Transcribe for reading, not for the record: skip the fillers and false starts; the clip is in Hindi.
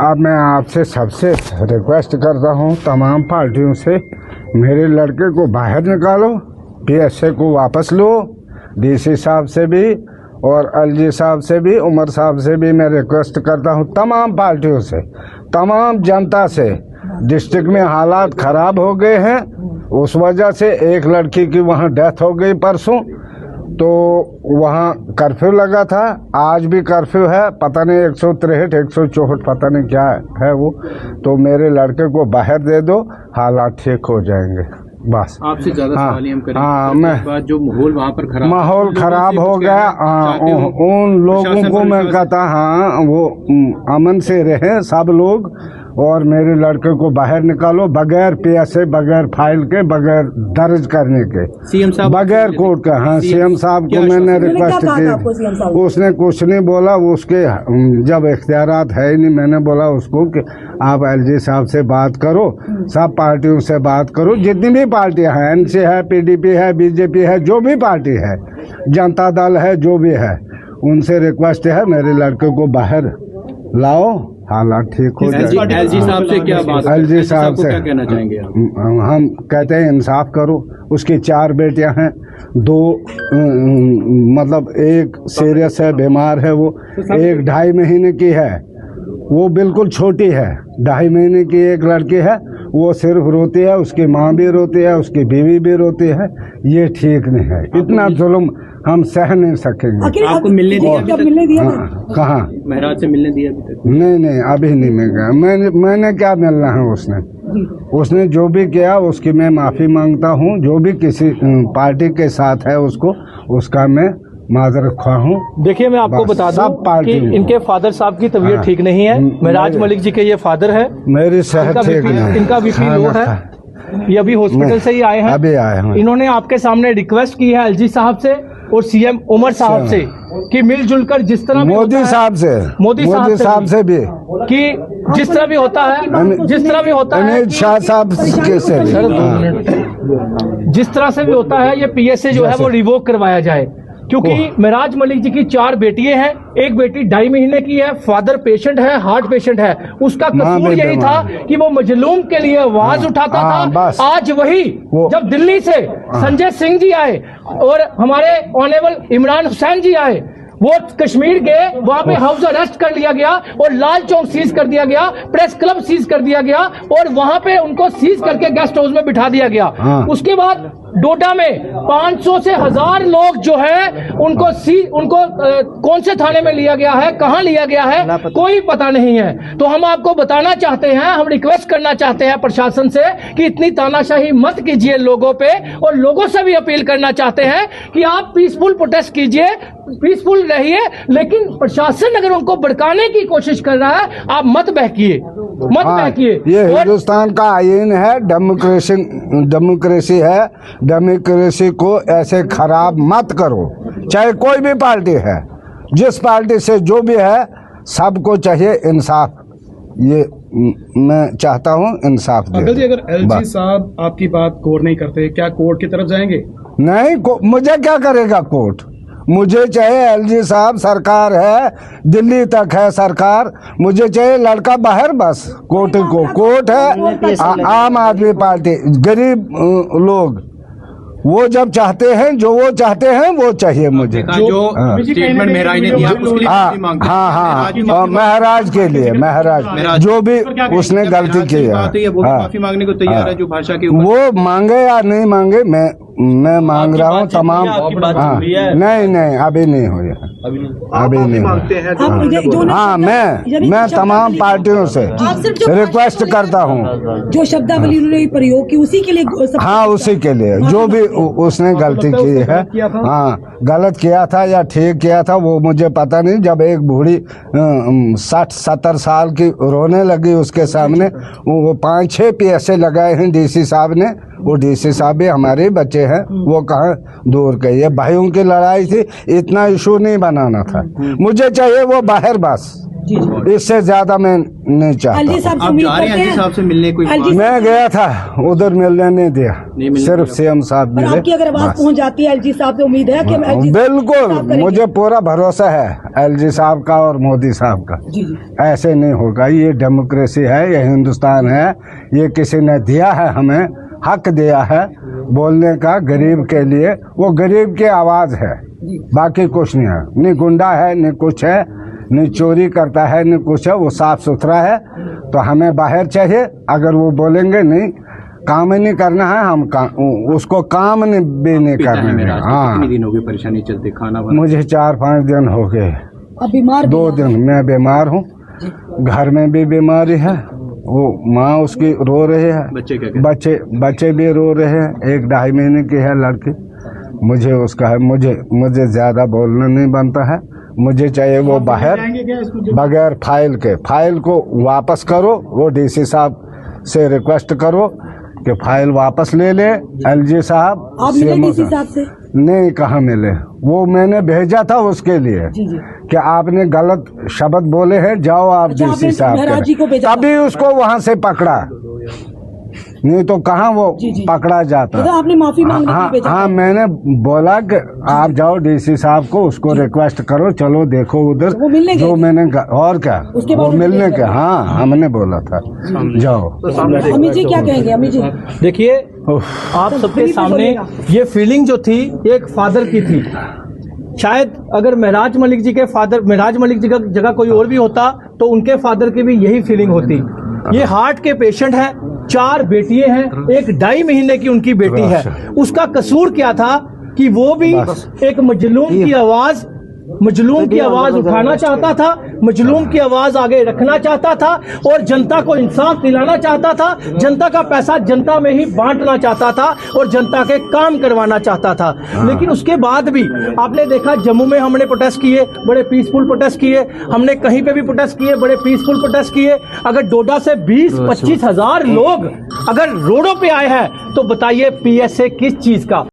अब मैं आपसे सबसे रिक्वेस्ट करता हूँ तमाम पार्टियों से, मेरे लड़के को बाहर निकालो, पीएसए को वापस लो। डीसी साहब से भी और एलजी साहब से भी, उमर साहब से भी मैं रिक्वेस्ट करता हूँ, तमाम पार्टियों से, तमाम जनता से। डिस्ट्रिक्ट में हालात खराब हो गए हैं, उस वजह से एक लड़की की वहाँ डेथ हो गई परसों, तो वहाँ कर्फ्यू लगा था। आज भी कर्फ्यू है, पता नहीं 163 164 पता नहीं क्या है वो। तो मेरे लड़के को बाहर दे दो, हालात ठीक हो जाएंगे। बस आपसे ज्यादा सवाल हम करेंगे। मैं जो माहौल वहाँ पर खराब हो गया, उन लोगों को मैं कहता वो अमन से रहे सब लोग, और मेरे लड़के को बाहर निकालो बगैर पीएसए, बगैर फाइल के, बगैर दर्ज करने के, सीएम साहब बगैर कोर्ट का। हाँ, सीएम साहब को मैंने रिक्वेस्ट की, उसने कुछ नहीं बोला। उसके जब इख्तियारात है ही नहीं, मैंने बोला उसको कि आप एलजी साहब से बात करो, सब पार्टियों से बात करो, जितनी भी पार्टियां हैं, एनसी है, पीडीपी है, बीजेपी है, जो भी पार्टी है, जनता दल है, जो भी है, उनसे रिक्वेस्ट है मेरे लड़के को बाहर लाओ, हालात ठीक हो जाए। एलजी साहब से क्या बात, एलजी साहब से क्या कहना चाहेंगे आप? हम कहते हैं इंसाफ करो। उसकी 4 बेटियां हैं, 2 मतलब एक सीरियस है, बीमार है, वो एक 2.5 महीने की है, वो बिल्कुल छोटी है, 2.5 महीने की एक लड़की है, वो सिर्फ रोती है, उसकी माँ भी रोती है, उसकी बीवी भी रोती है। ये ठीक नहीं है, इतना जुल्म हम सह नहीं सकेंगे। आपको मिलने दिया? कहाँ महराज से मिलने दिया अभी तक? नहीं, अभी नहीं मिल गया। मैंने क्या मिलना है उसने जो भी किया उसकी मैं माफ़ी मांगता हूँ। जो भी किसी पार्टी के साथ है उसका मैं माजरत खा हूँ। देखिए, मैं आपको बता दूं कि इनके फादर साहब की तबीयत ठीक नहीं है। महराज मलिक जी के ये फादर है, मेरी सेहत ठीक नहीं, इनका बीपी लो है, ये अभी हॉस्पिटल से ही आए हैं, अभी आए हैं। इन्होंने आपके सामने रिक्वेस्ट की है एलजी साहब से और सीएम उमर साहब से कि मिलजुल कर जिस तरह मोदी साहब से भी कि जिस तरह भी होता है अमित शाह साहब से जिस तरह से भी होता है, ये पीएसए जो है वो रिवोक करवाया जाए, क्योंकि महराज मलिक जी की 4 बेटियां हैं, एक बेटी 2.5 महीने की है, फादर पेशेंट है, हार्ट पेशेंट है। उसका कसूर यही था कि वो मजलूम के लिए आवाज उठाता था। आज वही जब दिल्ली से संजय सिंह जी आए और हमारे ऑनरेबल इमरान हुसैन जी आए, वो कश्मीर गए, वहां पे हाउस अरेस्ट कर लिया गया और लाल चौक सीज कर दिया गया, प्रेस क्लब सीज कर दिया गया और वहां पे उनको सीज करके गेस्ट हाउस में बिठा दिया गया। उसके बाद डोडा में 500 से 1000 लोग जो है उनको कौन से थाने में लिया गया है, कहां लिया गया है, कोई पता नहीं है। तो हम आपको बताना चाहते हैं, हम रिक्वेस्ट करना चाहते हैं प्रशासन से कि इतनी तानाशाही मत कीजिए लोगों पे, और लोगों से भी अपील करना चाहते हैं कि आप पीसफुल प्रोटेस्ट कीजिए, पीसफुल रहिए, लेकिन प्रशासन अगर उनको भड़काने की कोशिश कर रहा है, आप मत बहकिए। ये हिंदुस्तान का आईन है, डेमोक्रेसी है, डेमोक्रेसी को ऐसे खराब मत करो। चाहे कोई भी पार्टी है, जिस पार्टी से जो भी है, सबको चाहिए इंसाफ। ये मैं चाहता हूँ इंसाफ दे। अगर एलजी साहब आपकी बात गौर नहीं करते, क्या कोर्ट की तरफ जाएंगे? नहीं, मुझे क्या करेगा कोर्ट? मुझे चाहिए एलजी साहब, सरकार है, दिल्ली तक है सरकार, मुझे चाहिए लड़का बाहर, बस। कोर्ट है, आम आदमी पार्टी, गरीब लोग वो जब चाहते हैं, जो वो चाहते हैं वो चाहिए मुझे। जो स्टेटमेंट महराज ने दिया उसके लिए हाँ, महराज के लिए, महराज जो भी उसने गलती की है, माफी मांगने को तैयार है, जो भाषा के वो मांगे या नहीं मांगे, मैं मांग रहा हूँ तमाम। नहीं, अभी नहीं हुई, अभी नहीं हुआ। हाँ, मैं तमाम पार्टियों से रिक्वेस्ट करता हूँ, जो शब्दावली उन्होंने प्रयोग की उसी के लिए। हाँ, उसी के लिए, जो भी उसने गलती की है, हाँ, गलत किया था या ठीक किया था वो मुझे पता नहीं। जब एक बूढ़ी 60-70 साल की रोने लगी उसके सामने, वो 5-6 पीएसए लगाए हैं डीसी साहब ने, वो डीसी साहब भी हमारे बच्चे हैं, वो कहाँ दूर के। ये भाइयों की लड़ाई थी, इतना इशू नहीं बनाना था। मुझे चाहिए वो बाहर, बस। जी जी। इससे ज्यादा मैं नहीं एलजी चाहता। साहब से आप उम्मीद जा रहे हैं करते एलजी साहब से मिलने? कोई एलजी मैं गया था, उधर मिलने नहीं दिया, मिलने सिर्फ दिया। सीएम साहब पर मिले। आपकी अगर आवाज बस। पहुंच जाती है एलजी साहब से, उम्मीद है कि हम LG साहब बिल्कुल, करेंगे। मुझे पूरा भरोसा है एलजी साहब का और मोदी साहब का। जी जी। ऐसे नहीं होगा, ये डेमोक्रेसी है, ये हिंदुस्तान है, ये किसी ने दिया है, हमें हक दिया है बोलने का गरीब के लिए। वो गरीब की आवाज है, बाकी कुछ नहीं है। नहीं गुंडा है, नहीं कुछ है, नहीं चोरी करता है, नहीं कुछ है। वो साफ सुथरा है। तो हमें बाहर चाहिए, अगर वो बोलेंगे नहीं काम ही नहीं करना है, हम उसको काम भी नहीं पिता है करना मेरा। है। कितनी हाँ, दिन हो गए परेशानी चलते? खाना वाना? मुझे 4-5 दिन हो गए। अब बीमार 2 दिन मैं बीमार हूँ, घर में भी बीमारी है। वो माँ उसकी रो रही है, बच्चे क्या कहते बच्चे भी रो रहे हैं। 1-2.5 महीने की है लड़की। मुझे उसका है, मुझे ज्यादा बोलना नहीं बनता है। मुझे चाहिए वो बाहर, बगैर फाइल को वापस करो। वो डीसी साहब से रिक्वेस्ट करो कि फाइल वापस ले ले। एलजी साहब आप मिले CMO डीसी साहब से? नहीं, कहाँ मिले? वो मैंने भेजा था उसके लिए जी जी। कि आपने गलत शब्द बोले हैं, जाओ आप अच्छा, डीसी आपने साहब महराज जी को के। भेजा था? तभी उसको वहां से पकड़ा, नहीं तो कहाँ वो जी, जी। पकड़ा जाता। मतलब आपने माफी मांगने के लिए हाँ, भेजा हाँ, था? मैंने बोला कि आप जाओ डीसी साहब को, उसको रिक्वेस्ट करो, चलो देखो उधर वो मिलने जो गए? मैंने और क्या उसके वो बाद मिलने उन्होंने के। हाँ, हमने बोला था जाओ। अमित जी क्या कहेंगे? अमित जी देखिए, आप सबके सामने ये फीलिंग जो थी एक फादर की थी। शायद अगर महराज मलिक जी का जगह कोई और भी होता तो उनके फादर की भी यही फीलिंग होती। ये हार्ट के पेशेंट हैं, 4 बेटियां हैं, एक 2.5 महीने की उनकी बेटी है। उसका कसूर क्या था कि वो भी एक मजलूम की आवाज उठाना चाहता था, मजलूम की आवाज आगे रखना चाहता था और जनता को इंसाफ दिलाना चाहता था। जनता का पैसा जनता में ही बांटना चाहता था और जनता के काम करवाना चाहता था। लेकिन उसके बाद भी आपने देखा, जम्मू में हमने प्रोटेस्ट किए, बड़े पीसफुल प्रोटेस्ट किए। हमने कहीं पे भी प्रोटेस्ट किए, बड़े पीसफुल प्रोटेस्ट किए। अगर डोडा से 20-25 हजार लोग अगर रोडों पे आए हैं तो बताइए PSA किस चीज का?